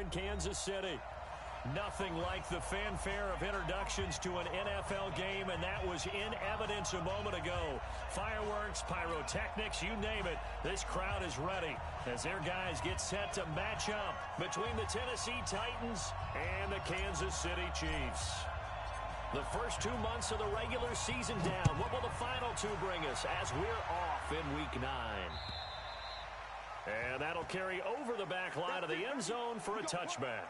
in Kansas City. Nothing like the fanfare of introductions to an NFL game, and that was in evidence a moment ago. Fireworks, pyrotechnics, you name it. This crowd is ready as their guys get set to match up between the Tennessee Titans and the Kansas City Chiefs. The first 2 months of the regular season down. What will the final two bring us as we're off in Week 9? And that'll carry over the back line of the end zone for a touchback.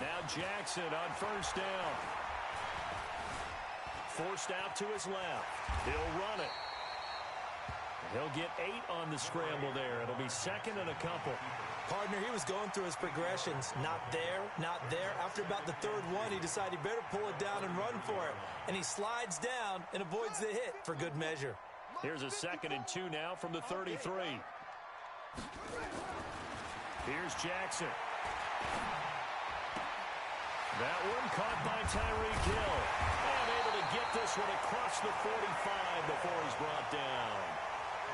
Now Jackson on first down. Forced out to his left. He'll run it. He'll get 8 on the scramble there. It'll be second and a couple. Partner, he was going through his progressions. Not there, not there. After about the third one, he decided he better pull it down and run for it. And he slides down and avoids the hit for good measure. Here's a 2nd and 2 now from the 33. Here's Jackson. That one caught by Tyreek Hill. And able to get this one across the 45 before he's brought down.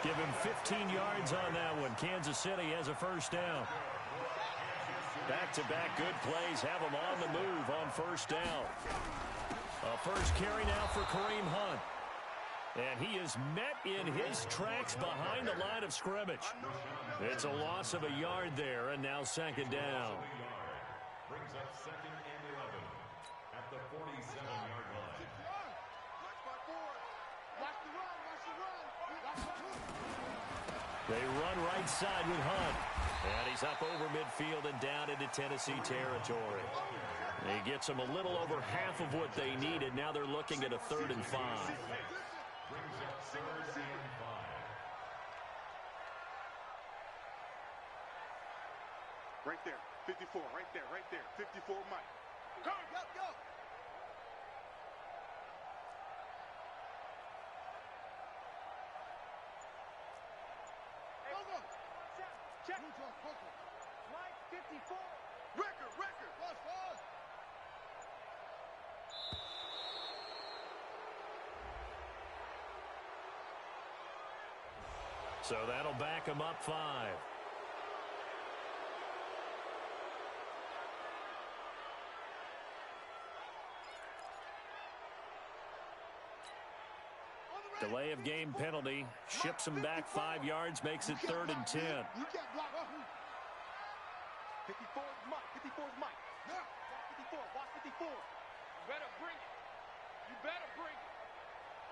Give him 15 yards on that one. Kansas City has a first down. Back-to-back good plays have him on the move on first down. A first carry now for Kareem Hunt. And he is met in his tracks behind the line of scrimmage. It's a loss of a yard there, and now second down. Brings up 2nd and 11 at the 47-yard line. They run right side with Hunt. And he's up over midfield and down into Tennessee territory. He gets them a little over half of what they needed. Now they're looking at a 3rd and 5. Brings up 3rd and 5. Right there. 54, right there, right there. 54, Mike. Go, go, go. Hey, go. Check. Mike, 54. Record. Watch. So that'll back him up 5. Delay of game penalty. Ships him back 5 yards, makes it 3rd and 10. You can't block. 54 is Mike. 54 is Mike. Yeah. Watch 54. You better bring it.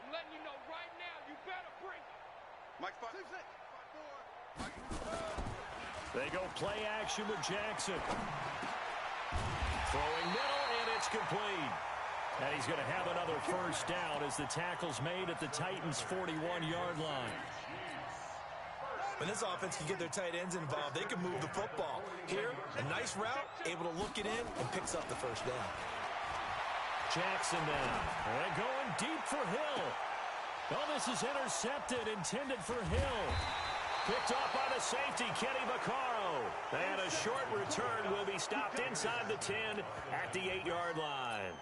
I'm letting you know right now, you better bring it. Mike 5. 6. They go play action with Jackson. Throwing middle, and it's complete. And he's going to have another first down as the tackle's made at the Titans' 41-yard line. When this offense can get their tight ends involved, they can move the football. Here, a nice route, able to look it in, and picks up the first down. Jackson now. And going deep for Hill. Oh, this is intercepted, intended for Hill. Picked off by the safety, Kenny Vaccaro. And a short return will be stopped inside the 10 at the 8-yard line.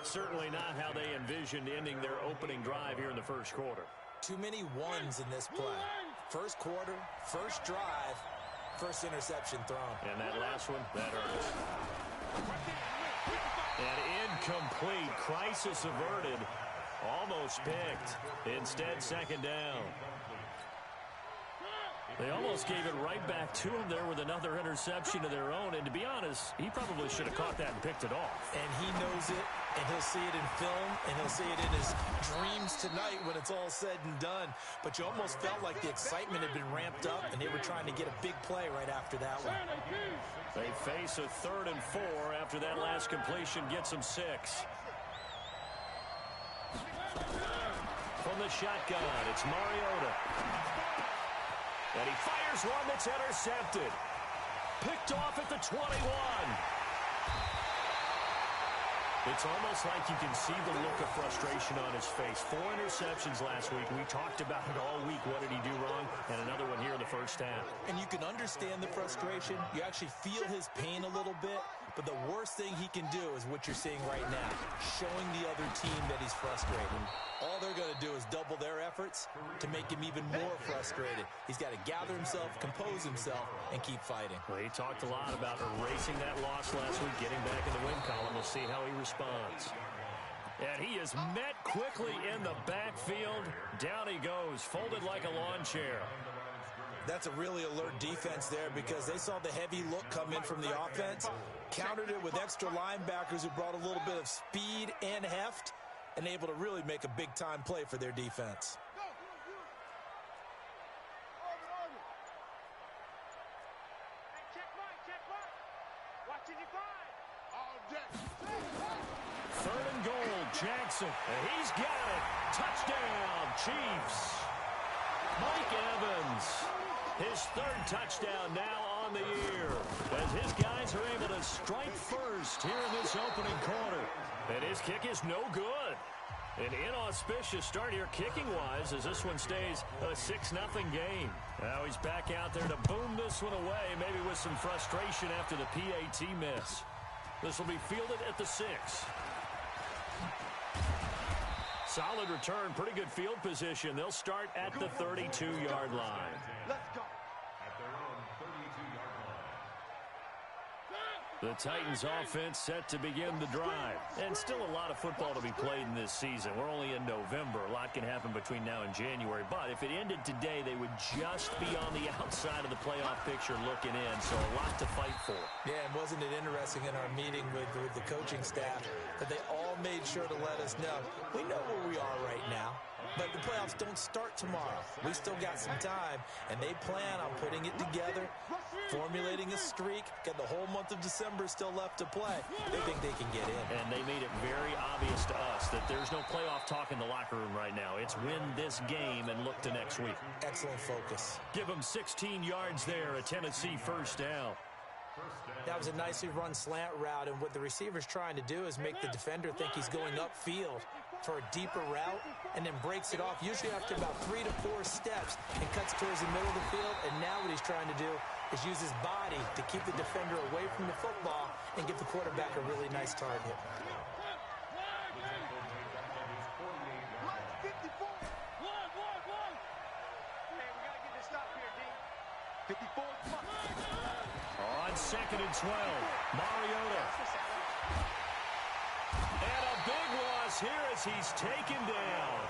Certainly not how they envisioned ending their opening drive here in the first quarter. Too many ones in this play. First quarter, first drive, first interception thrown. And that last one, that hurts. And incomplete. Crisis averted. Almost picked. Instead, second down. They almost gave it right back to him there with another interception of their own. And to be honest, he probably should have caught that and picked it off. And he knows it, and he'll see it in film, and he'll see it in his dreams tonight when it's all said and done. But you almost felt like the excitement had been ramped up, and they were trying to get a big play right after that one. They face a 3rd and 4 after that last completion gets them 6. From the shotgun, it's Mariota. And he fires one that's intercepted. Picked off at the 21. It's almost like you can see the look of frustration on his face. 4 interceptions last week. We talked about it all week. What did he do wrong? And another one here in the first half. And you can understand the frustration. You actually feel his pain a little bit. But the worst thing he can do is what you're seeing right now, showing the other team that he's frustrated. All they're going to do is double their efforts to make him even more frustrated. He's got to gather himself, compose himself, and keep fighting. Well, he talked a lot about erasing that loss last week, getting back in the win column. We'll see how he responds. And he is met quickly in the backfield. Down he goes, folded like a lawn chair. That's a really alert defense there because they saw the heavy look come in from the offense, countered it with extra linebackers who brought a little bit of speed and heft, and able to really make a big-time play for their defense. Third and goal, Jackson. And he's got it. Touchdown, Chiefs. Mike Evans. His third touchdown now on the year, as his guys are able to strike first here in this opening quarter. And his kick is no good. An inauspicious start here kicking-wise as this one stays a 6-0 game. Now he's back out there to boom this one away, maybe with some frustration after the PAT miss. This will be fielded at the 6. Solid return, pretty good field position. They'll start at the 32-yard line. Let's go. At their own 32-yard line. The Titans offense set to begin the drive. And still a lot of football to be played in this season. We're only in November. A lot can happen between now and January. But if it ended today, they would just be on the outside of the playoff picture looking in. So a lot to fight for. Yeah, and wasn't it interesting in our meeting with the coaching staff that they all made sure to let us know, we know where we are right now, but the playoffs don't start tomorrow. We still got some time, and they plan on putting it together, formulating a streak, got the whole month of December still left to play. They think they can get in. And they made it very obvious to us that there's no playoff talk in the locker room right now. It's win this game and look to next week. Excellent focus. Give them 16 yards there, a Tennessee first down. That was a nicely run slant route, and what the receiver's trying to do is make the defender think he's going upfield for a deeper route and then breaks it off, usually after about 3 to 4 steps, and cuts towards the middle of the field. And now what he's trying to do is use his body to keep the defender away from the football and give the quarterback a really nice target. On 2nd and 12, Mariota. And a big loss here as he's taken down.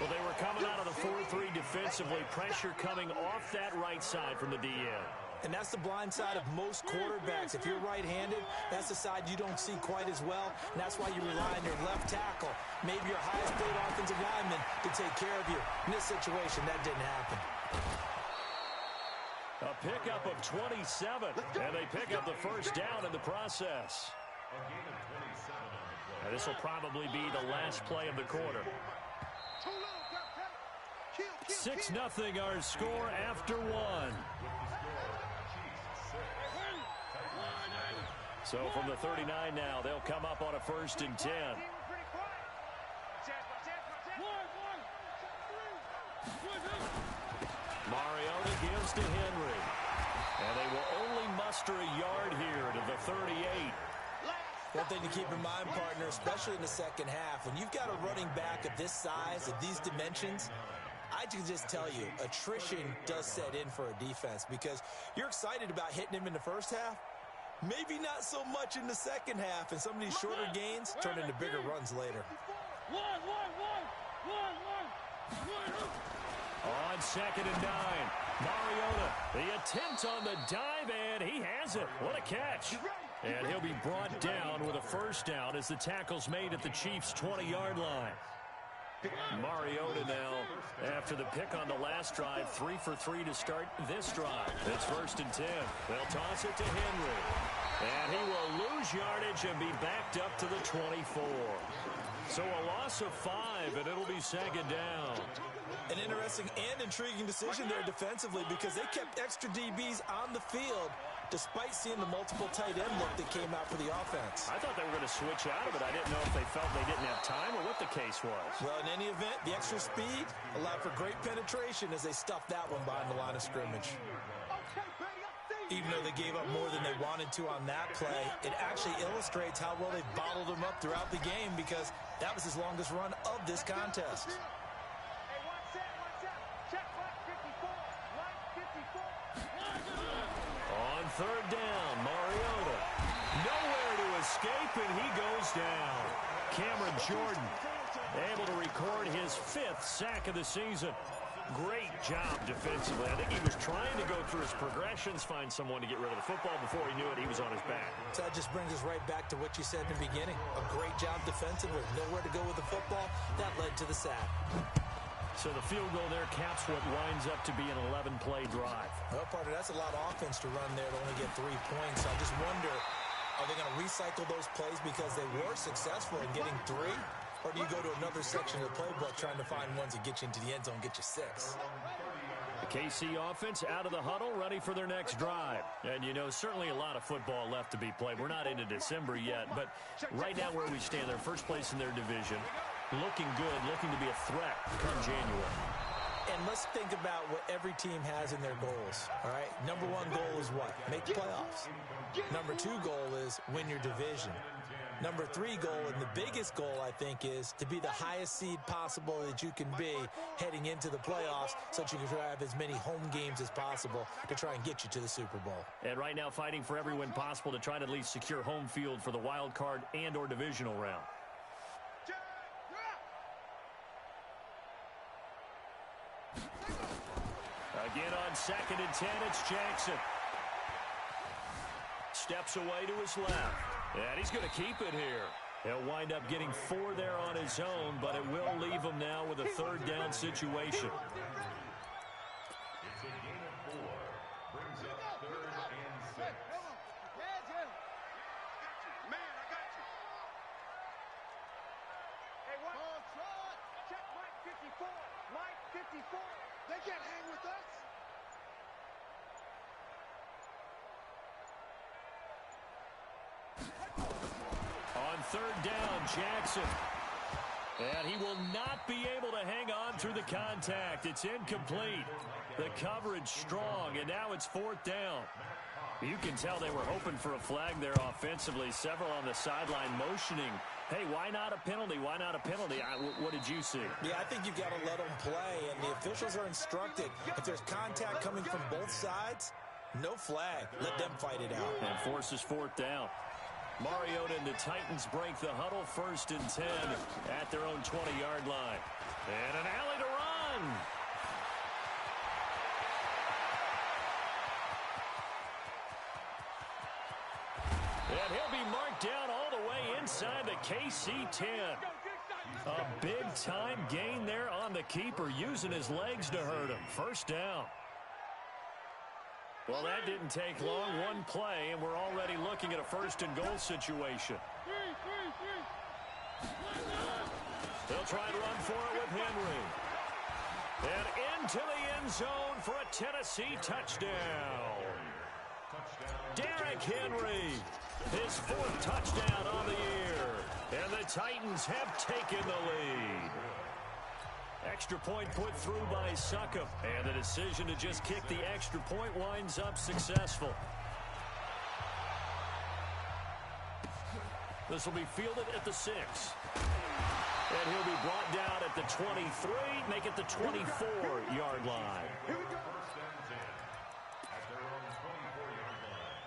Well, they were coming out of the 4-3 defensively. Pressure coming off that right side from the DN. And that's the blind side of most quarterbacks. If you're right-handed, that's the side you don't see quite as well, and that's why you rely on your left tackle, maybe your highest-paid offensive lineman, to take care of you. In this situation, that didn't happen. A pickup of 27, and they pick up the first down in the process. A gain of 27 on the play. And this will probably be the last play of the quarter. 6-0 our score after one. So from the 39 now, they'll come up on a 1st and 10. Mariota gives to Henry. And they will only muster a yard here to the 38. One thing to keep in mind, partner, especially in the second half, when you've got a running back of this size, of these dimensions, I can just tell you, attrition does set in for a defense because you're excited about hitting him in the first half. Maybe not so much in the second half, and some of these shorter gains turn into bigger runs later. On 2nd and 9, Mariota, the attempt on the dive, and he has it. What a catch. And he'll be brought down with a first down as the tackle's made at the Chiefs' 20-yard line. Mariota now, after the pick on the last drive, 3 for 3 to start this drive. It's 1st and 10. They'll toss it to Henry. And he will lose yardage and be backed up to the 24. So a loss of 5, and it'll be 2nd down. An interesting and intriguing decision there defensively because they kept extra DBs on the field despite seeing the multiple tight end look that came out for the offense. I thought they were going to switch out of it. I didn't know if they felt they didn't have time or what the case was. Well, in any event, the extra speed allowed for great penetration as they stuffed that one behind the line of scrimmage. Even though they gave up more than they wanted to on that play, it actually illustrates how well they've bottled him up throughout the game because that was his longest run of this contest. On third down, Mariota. Nowhere to escape, and he goes down. Cameron Jordan able to record his 5th sack of the season. Great job defensively. I think he was trying to go through his progressions, find someone to get rid of the football. Before he knew it, he was on his back. So that just brings us right back to what you said in the beginning. A great job defensively. Nowhere to go with the football. That led to the sack. So the field goal there caps what winds up to be an 11-play drive. Well, partner, that's a lot of offense to run there to only get 3 points. I just wonder, are they going to recycle those plays because they were successful in getting 3? Or do you go to another section of the playbook trying to find ones that get you into the end zone, get you 6? The KC offense out of the huddle, ready for their next drive. And, you know, certainly a lot of football left to be played. We're not into December yet, but right now where we stand, they're first place in their division. Looking good, looking to be a threat come January. And let's think about what every team has in their goals, all right? Number 1 goal is what? Make the playoffs. Number 2 goal is win your division. Number 3 goal, and the biggest goal, I think, is to be the highest seed possible that you can be heading into the playoffs so that you can have as many home games as possible to try and get you to the Super Bowl. And right now fighting for every win possible to try to at least secure home field for the wild card and or divisional round. Again on 2nd and 10, it's Jackson. Steps away to his left. And he's going to keep it here. He'll wind up getting 4 there on his own, but it will leave him now with a 3rd down situation. It's a gain of 4. Brings up 3rd and 6. Man, I got you. Hey, what? Check Mike 54. Mike 54. They can't hang with us. On 3rd down, Jackson. And he will not be able to hang on through the contact. It's incomplete. The coverage strong, and now it's 4th down. You can tell they were hoping for a flag there offensively. Several on the sideline motioning. Hey, why not a penalty? Why not a penalty? What did you see? Yeah, I think you've got to let them play, and the officials are instructed. If there's contact coming from both sides, no flag. Let them fight it out. And forces 4th down. Mariota and the Titans break the huddle, 1st and 10 at their own 20-yard line. And an alley to run. And he'll be marked down all the way inside the KC 10. A big-time gain there on the keeper, using his legs to hurt him. 1st down. Well, that didn't take long. 1 play, and we're already looking at a 1st and goal situation. They'll try to run for it with Henry. And into the end zone for a Tennessee touchdown. Derrick Henry, his 4th touchdown on the year. And the Titans have taken the lead. Extra point put through by Succop. And the decision to just kick the extra point winds up successful. This will be fielded at the 6. And he'll be brought down at the 23, make it the 24-yard line. First and 10 at their own 24-yard line.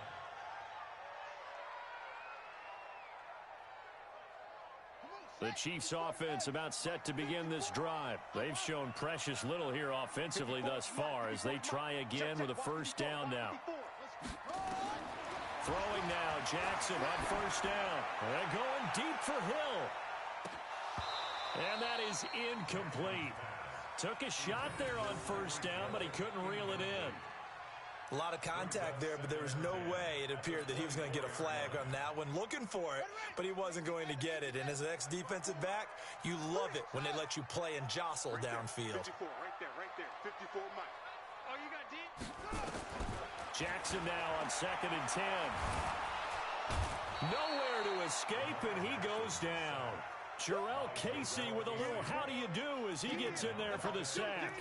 The Chiefs offense about set to begin this drive. They've shown precious little here offensively thus far as they try again with a 1st down now. Throwing now, Jackson on 1st down. And going deep for Hill. And that is incomplete. Took a shot there on 1st down, but he couldn't reel it in. A lot of contact there, but there was no way it appeared that he was going to get a flag on that one. Looking for it, but he wasn't going to get it. And as an ex-defensive back, you love it when they let you play and jostle downfield. 54, right there. 54, Mike. Oh, you got deep? Jackson now on 2nd and 10. Nowhere to escape, and he goes down. Jarrell Casey with a little how do you do as he gets in there for the sack.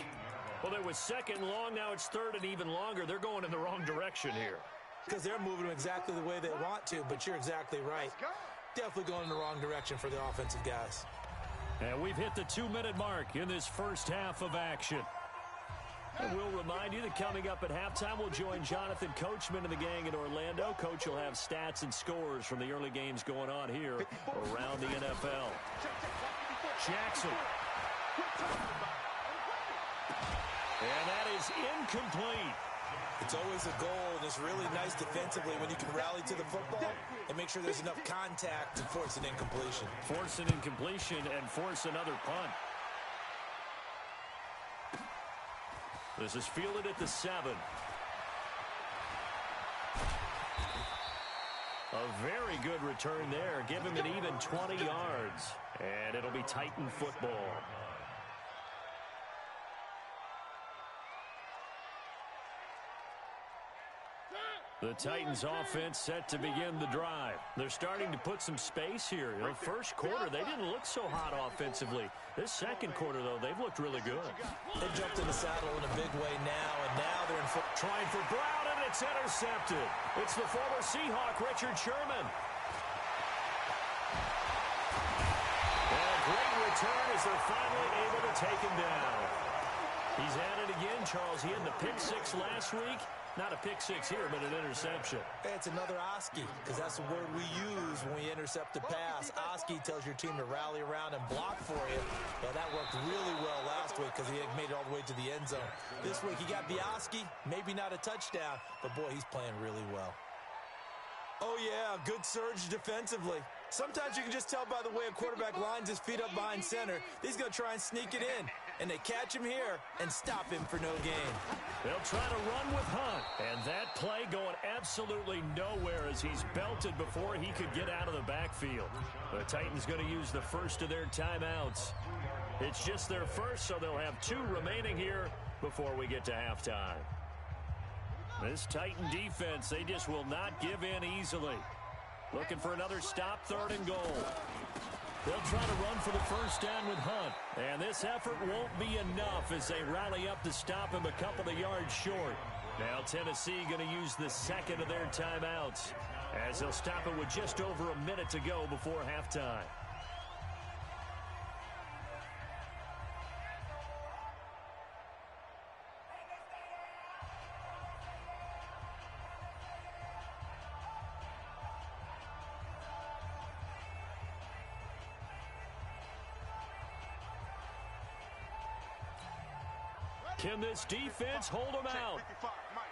Well, there was second and long. Now it's third and even longer. They're going in the wrong direction here. Because they're moving exactly the way they want to, but you're exactly right. Definitely going in the wrong direction for the offensive guys. And we've hit the 2-minute mark in this first half of action. And we'll remind you that coming up at halftime, we'll join Jonathan Coachman and the gang in Orlando. Coach will have stats and scores from the early games going on here around the NFL. Jackson. And that is incomplete. It's always a goal, and it's really nice defensively when you can rally to the football and make sure there's enough contact to force an incompletion. Force an incompletion and force another punt. This is fielded at the 7. A very good return there. Give him an even 20 yards. And it'll be Titan football. The Titans offense set to begin the drive. They're starting to put some space here. You know, first quarter, they didn't look so hot offensively. This second quarter, though, they've looked really good. They jumped in the saddle in a big way now, and now they're in trying for Brown, and it's intercepted. It's the former Seahawk, Richard Sherman. And a great return as they're finally able to take him down. He's at it again, Charles. He had the pick 6 last week. Not a pick 6 here, but an interception. It's another Oski, because that's the word we use when we intercept a pass. Oski tells your team to rally around and block for you. Well, that worked really well last week because he made it all the way to the end zone. This week he got the Oski, maybe not a touchdown, but boy, he's playing really well. Oh, yeah, good surge defensively. Sometimes you can just tell by the way a quarterback lines his feet up behind center. He's going to try and sneak it in. And they catch him here and stop him for no gain. They'll try to run with Hunt. And that play going absolutely nowhere as he's belted before he could get out of the backfield. The Titans going to use the first of their timeouts. It's just their first, so they'll have 2 remaining here before we get to halftime. This Titan defense, they just will not give in easily. Looking for another stop, 3rd and goal. They'll try to run for the first down with Hunt. And this effort won't be enough as they rally up to stop him a couple of yards short. Now Tennessee going to use the second of their timeouts as they'll stop it with just over a minute to go before halftime. Can this defense hold them out?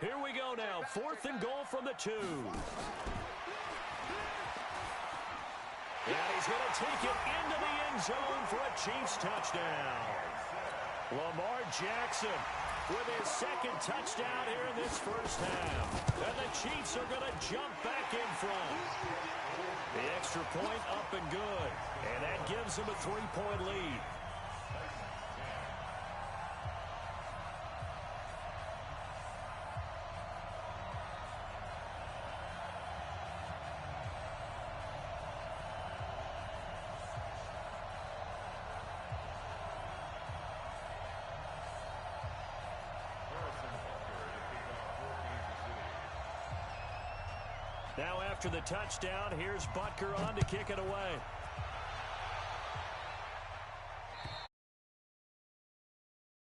Here we go now. 4th and goal from the 2. And he's going to take it into the end zone for a Chiefs touchdown. Lamar Jackson with his 2nd touchdown here in this first half. And the Chiefs are going to jump back in front. The extra point up and good. And that gives them a 3-point lead. Now after the touchdown, here's Butker on to kick it away.